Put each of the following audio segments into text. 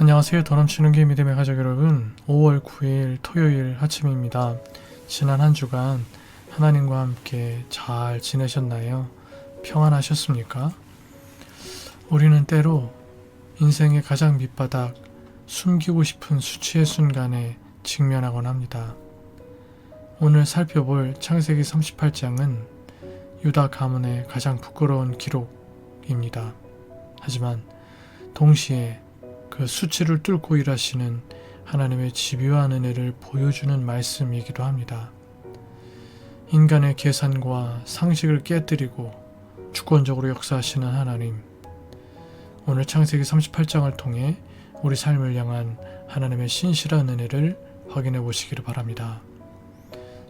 안녕하세요. 더 넘치는 게 믿음의 가족 여러분, 5월 9일 토요일 아침입니다. 지난 한 주간 하나님과 함께 잘 지내셨나요? 평안하셨습니까? 우리는 때로 인생의 가장 밑바닥, 숨기고 싶은 수치의 순간에 직면하곤 합니다. 오늘 살펴볼 창세기 38장은 유다 가문의 가장 부끄러운 기록입니다. 하지만 동시에 그 수치를 뚫고 일하시는 하나님의 집요한 은혜를 보여주는 말씀이기도 합니다. 인간의 계산과 상식을 깨뜨리고 주권적으로 역사하시는 하나님, 오늘 창세기 38장을 통해 우리 삶을 향한 하나님의 신실한 은혜를 확인해 보시기를 바랍니다.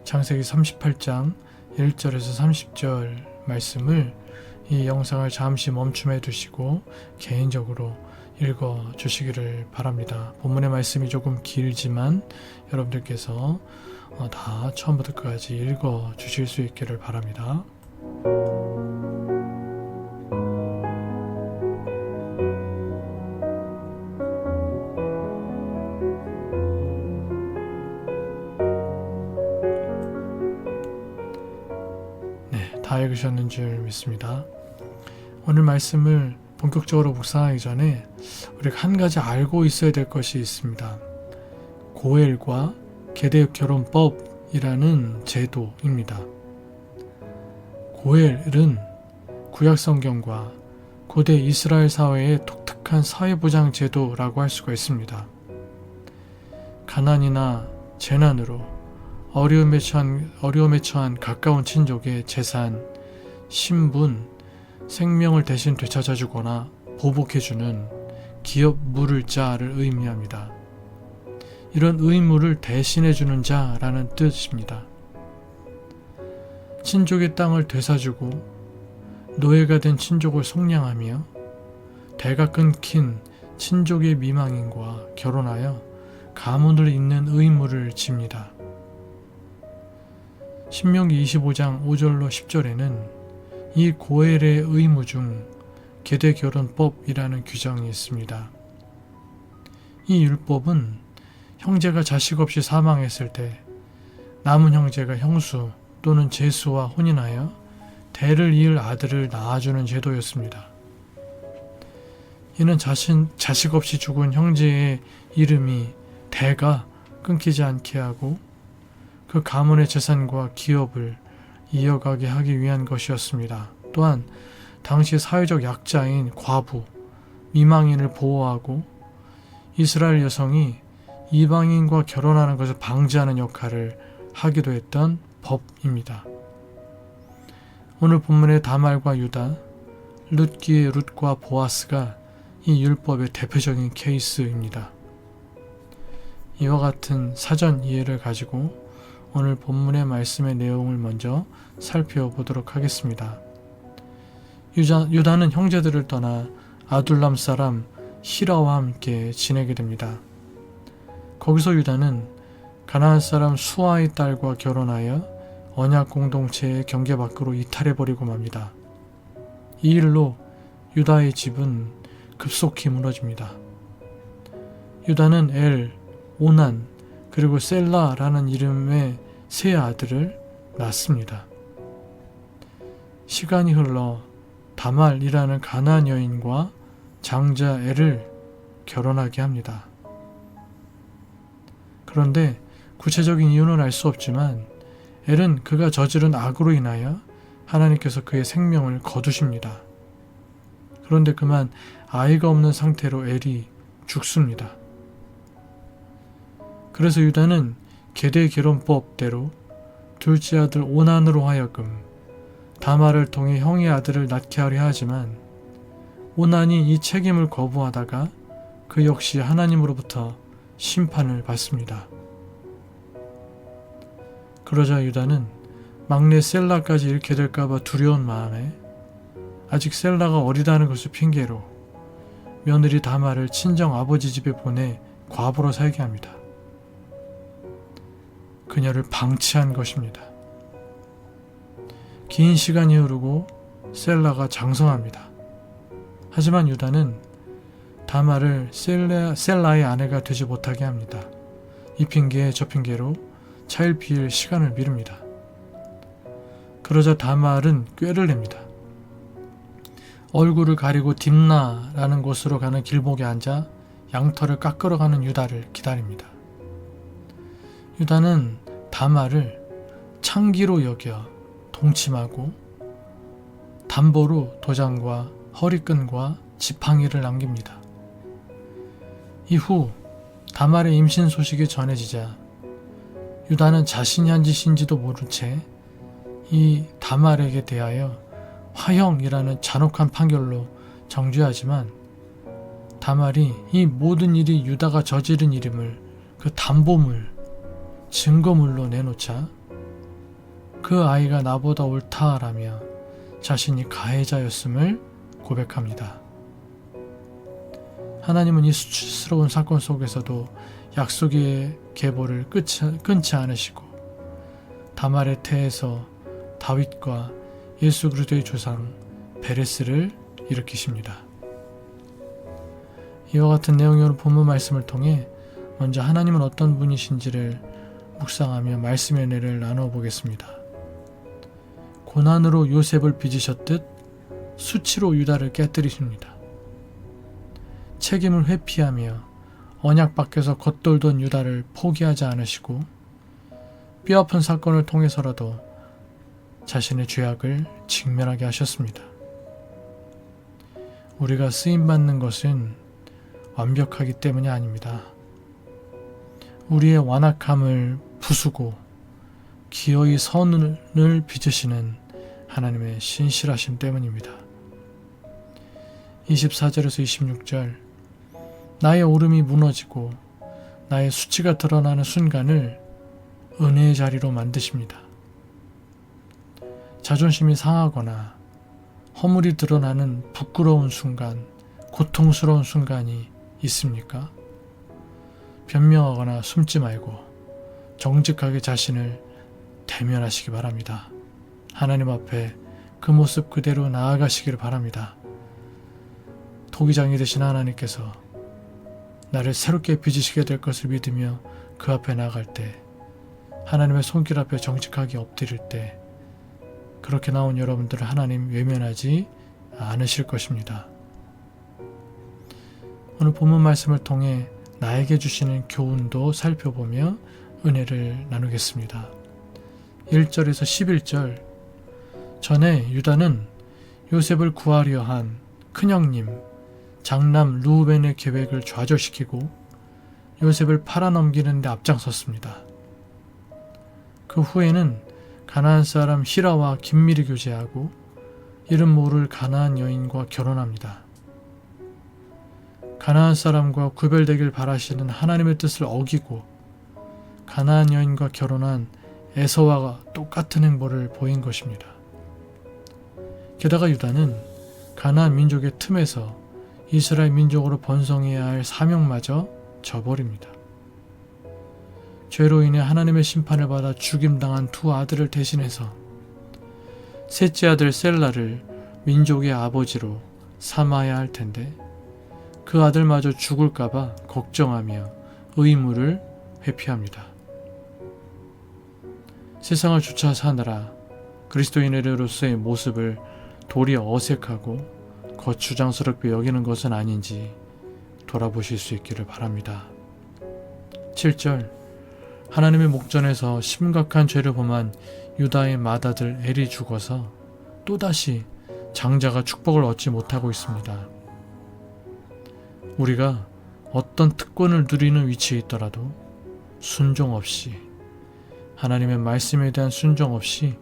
창세기 38장 1절에서 30절 말씀을 이 영상을 잠시 멈춤해 두시고 개인적으로 읽어 주시기를 바랍니다. 본문의 말씀이 조금 길지만 여러분들께서 다 처음부터 끝까지 읽어 주실 수 있기를 바랍니다. 네, 다 읽으셨는 줄 믿습니다. 오늘 말씀을 본격적으로 묵상하기 전에 우리가 한 가지 알고 있어야 될 것이 있습니다. 고엘과 계대 결혼법이라는 제도입니다. 고엘은 구약성경과 고대 이스라엘 사회의 독특한 사회보장 제도라고 할 수가 있습니다. 가난이나 재난으로 어려움에 처한 가까운 친족의 재산, 신분, 생명을 대신 되찾아주거나 보복해주는 기업 물을 자를 의미합니다. 이런 의무를 대신해주는 자라는 뜻입니다. 친족의 땅을 되사주고 노예가 된 친족을 속량하며 대가 끊긴 친족의 미망인과 결혼하여 가문을 잇는 의무를 집니다. 신명기 25장 5절로 10절에는 이 고엘의 의무 중 계대결혼법이라는 규정이 있습니다. 이 율법은 형제가 자식 없이 사망했을 때 남은 형제가 형수 또는 제수와 혼인하여 대를 이을 아들을 낳아주는 제도였습니다. 이는 자식 없이 죽은 형제의 이름이 대가 끊기지 않게 하고 그 가문의 재산과 기업을 이어가게 하기 위한 것이었습니다. 또한 당시 사회적 약자인 과부, 미망인을 보호하고 이스라엘 여성이 이방인과 결혼하는 것을 방지하는 역할을 하기도 했던 법입니다. 오늘 본문의 다말과 유다, 룻기의 룻과 보아스가 이 율법의 대표적인 케이스입니다. 이와 같은 사전 이해를 가지고 오늘 본문의 말씀의 내용을 먼저 살펴보도록 하겠습니다. 유다는 형제들을 떠나 아둘람 사람 히라와 함께 지내게 됩니다. 거기서 유다는 가나안 사람 수아의 딸과 결혼하여 언약 공동체의 경계 밖으로 이탈해버리고 맙니다. 이 일로 유다의 집은 급속히 무너집니다. 유다는 엘, 오난, 그리고 셀라라는 이름의 세 아들을 낳습니다. 시간이 흘러 다말이라는 가나안 여인과 장자 엘을 결혼하게 합니다. 그런데 구체적인 이유는 알 수 없지만 엘은 그가 저지른 악으로 인하여 하나님께서 그의 생명을 거두십니다. 그런데 그만 아이가 없는 상태로 엘이 죽습니다. 그래서 유다는 계대결혼법대로 둘째 아들 오난으로 하여금 다말을 통해 형의 아들을 낳게 하려 하지만 오난이 이 책임을 거부하다가 그 역시 하나님으로부터 심판을 받습니다. 그러자 유다는 막내 셀라까지 잃게 될까봐 두려운 마음에 아직 셀라가 어리다는 것을 핑계로 며느리 다말을 친정 아버지 집에 보내 과부로 살게 합니다. 그녀를 방치한 것입니다. 긴 시간이 흐르고 셀라가 장성합니다. 하지만 유다는 다말을 셀라의 아내가 되지 못하게 합니다. 이 핑계에 저 핑계로 차일 피일 시간을 미룹니다. 그러자 다말은 꾀를 냅니다. 얼굴을 가리고 딥나라는 곳으로 가는 길목에 앉아 양털을 깎으러 가는 유다를 기다립니다. 유다는 다말을 창기로 여겨 동침하고 담보로 도장과 허리끈과 지팡이를 남깁니다. 이후 다말의 임신 소식이 전해지자 유다는 자신이 한 짓인지도 모른 채 이 다말에게 대하여 화형이라는 잔혹한 판결로 정죄하지만 다말이 이 모든 일이 유다가 저지른 일임을 그 담보물, 증거물로 내놓자 그 아이가 나보다 옳다라며 자신이 가해자였음을 고백합니다. 하나님은 이 수치스러운 사건 속에서도 약속의 계보를 끊지 않으시고 다말의 태에서 다윗과 예수 그리스도의 조상 베레스를 일으키십니다. 이와 같은 내용의 본문 말씀을 통해 먼저 하나님은 어떤 분이신지를 묵상하며 말씀의 은혜를 나누어 보겠습니다. 고난으로 요셉을 빚으셨듯 수치로 유다를 깨뜨리십니다. 책임을 회피하며 언약 밖에서 겉돌던 유다를 포기하지 않으시고 뼈아픈 사건을 통해서라도 자신의 죄악을 직면하게 하셨습니다. 우리가 쓰임받는 것은 완벽하기 때문이 아닙니다. 우리의 완악함을 부수고 기어이 선을 빚으시는 하나님의 신실하심 때문입니다. 24절에서 26절 나의 오름이 무너지고 나의 수치가 드러나는 순간을 은혜의 자리로 만드십니다. 자존심이 상하거나 허물이 드러나는 부끄러운 순간, 고통스러운 순간이 있습니까? 변명하거나 숨지 말고 정직하게 자신을 대면하시기 바랍니다. 하나님 앞에 그 모습 그대로 나아가시기를 바랍니다. 토기장이 되신 하나님께서 나를 새롭게 빚으시게 될 것을 믿으며 그 앞에 나아갈 때, 하나님의 손길 앞에 정직하게 엎드릴 때 그렇게 나온 여러분들을 하나님 외면하지 않으실 것입니다. 오늘 본문 말씀을 통해 나에게 주시는 교훈도 살펴보며 은혜를 나누겠습니다. 1절에서 11절 전에 유다는 요셉을 구하려 한 큰형님 장남 르우벤의 계획을 좌절시키고 요셉을 팔아넘기는 데 앞장섰습니다. 그 후에는 가나안 사람 히라와 긴밀히 교제하고 이름 모를 가나안 여인과 결혼합니다. 가나안 사람과 구별되길 바라시는 하나님의 뜻을 어기고 가나안 여인과 결혼한 에서와 똑같은 행보를 보인 것입니다. 게다가 유다는 가나안 민족의 틈에서 이스라엘 민족으로 번성해야 할 사명마저 저버립니다. 죄로 인해 하나님의 심판을 받아 죽임당한 두 아들을 대신해서 셋째 아들 셀라를 민족의 아버지로 삼아야 할 텐데 그 아들마저 죽을까봐 걱정하며 의무를 회피합니다. 세상을 쫓아 사느라 그리스도인으로서의 모습을 도리어 어색하고 거추장스럽게 여기는 것은 아닌지 돌아보실 수 있기를 바랍니다. 7절 하나님의 목전에서 심각한 죄를 범한 유다의 맏아들 엘이 죽어서 또다시 장자가 축복을 얻지 못하고 있습니다. 우리가 어떤 특권을 누리는 위치에 있더라도 순종 없이, 하나님의 말씀에 대한 순종 없이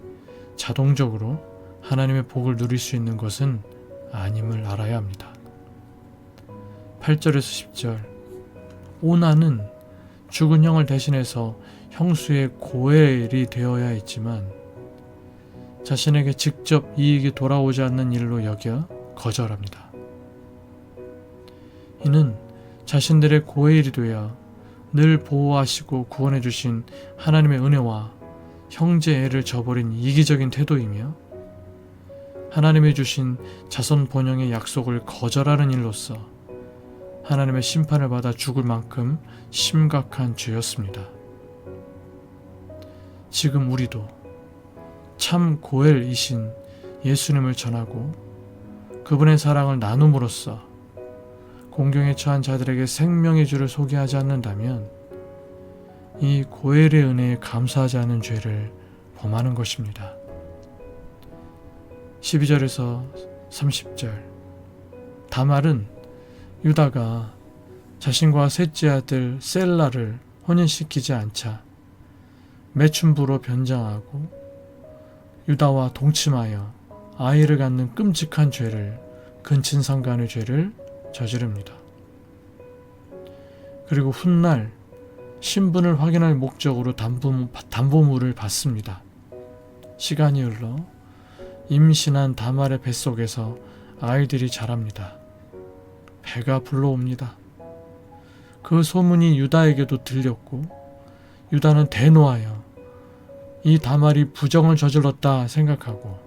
자동적으로 하나님의 복을 누릴 수 있는 것은 아님을 알아야 합니다. 8절에서 10절 오나는 죽은 형을 대신해서 형수의 고엘이 되어야 했지만 자신에게 직접 이익이 돌아오지 않는 일로 여겨 거절합니다. 이는 자신들의 고엘이 되어 늘 보호하시고 구원해 주신 하나님의 은혜와 형제 애를 저버린 이기적인 태도이며 하나님이 주신 자손 번영의 약속을 거절하는 일로서 하나님의 심판을 받아 죽을 만큼 심각한 죄였습니다. 지금 우리도 참 고엘이신 예수님을 전하고 그분의 사랑을 나눔으로써 공경에 처한 자들에게 생명의 주를 소개하지 않는다면 이 고엘의 은혜에 감사하지 않은 죄를 범하는 것입니다. 12절에서 30절 다말은 유다가 자신과 셋째 아들 셀라를 혼인시키지 않자 매춘부로 변장하고 유다와 동침하여 아이를 갖는 끔찍한 죄를 근친상간의 죄를 저지릅니다. 그리고 훗날 신분을 확인할 목적으로 담보물을 받습니다. 시간이 흘러 임신한 다말의 뱃속에서 아이들이 자랍니다. 배가 불러옵니다. 그 소문이 유다에게도 들렸고 유다는 대노하여 이 다말이 부정을 저질렀다 생각하고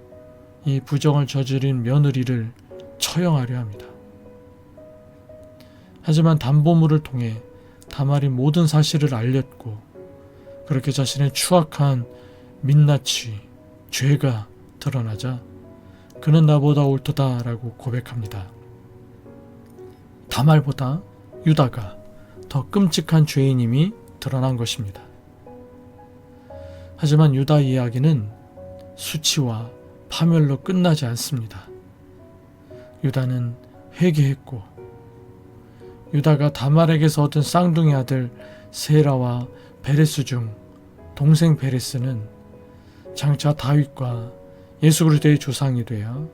이 부정을 저지른 며느리를 처형하려 합니다. 하지만 담보물을 통해 다말이 모든 사실을 알렸고 그렇게 자신의 추악한 민낯이 죄가 드러나자 그는 나보다 옳도다라고 고백합니다. 다말보다 유다가 더 끔찍한 죄인임이 드러난 것입니다. 하지만 유다 이야기는 수치와 파멸로 끝나지 않습니다. 유다는 회개했고 유다가 다말에게서 얻은 쌍둥이 아들 세라와 베레스 중 동생 베레스는 장차 다윗과 예수 그리스도의 조상이 되어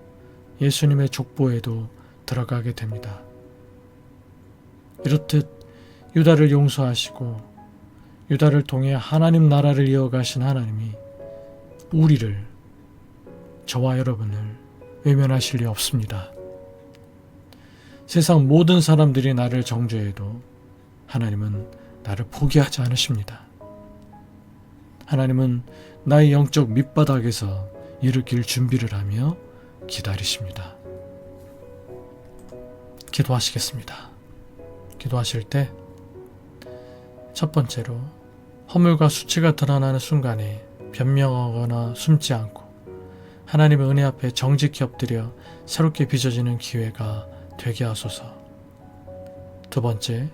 예수님의 족보에도 들어가게 됩니다. 이렇듯 유다를 용서하시고 유다를 통해 하나님 나라를 이어가신 하나님이 우리를, 저와 여러분을 외면하실 리 없습니다. 세상 모든 사람들이 나를 정죄해도 하나님은 나를 포기하지 않으십니다. 하나님은 나의 영적 밑바닥에서 일으킬 준비를 하며 기다리십니다. 기도하시겠습니다. 기도하실 때 첫 번째로 허물과 수치가 드러나는 순간에 변명하거나 숨지 않고 하나님의 은혜 앞에 정직히 엎드려 새롭게 빚어지는 기회가 되게 하소서. 두 번째,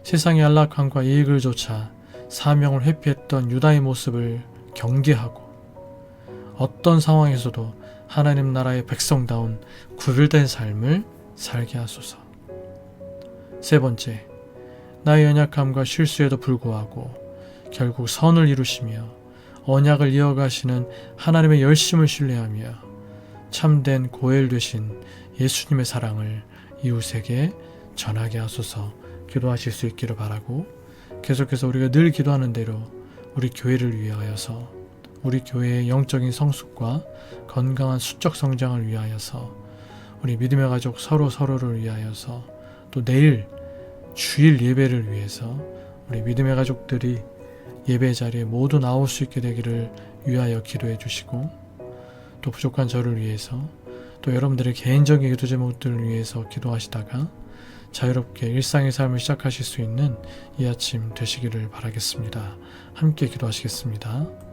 세상의 안락함과 이익을 좇아 사명을 회피했던 유다의 모습을 경계하고 어떤 상황에서도 하나님 나라의 백성다운 구별된 삶을 살게 하소서. 세 번째, 나의 연약함과 실수에도 불구하고 결국 선을 이루시며 언약을 이어가시는 하나님의 열심을 신뢰하며 참된 고엘 되신 예수님의 사랑을 이웃에게 전하게 하소서. 기도하실 수 있기를 바라고 계속해서 우리가 늘 기도하는 대로 우리 교회를 위하여서 우리 교회의 영적인 성숙과 건강한 수적 성장을 위하여서 우리 믿음의 가족 서로를 위하여서 또 내일 주일 예배를 위해서 우리 믿음의 가족들이 예배 자리에 모두 나올 수 있게 되기를 위하여 기도해 주시고 또 부족한 저를 위해서 또 여러분들의 개인적인 기도 제목들을 위해서 기도하시다가 자유롭게 일상의 삶을 시작하실 수 있는 이 아침 되시기를 바라겠습니다. 함께 기도하시겠습니다.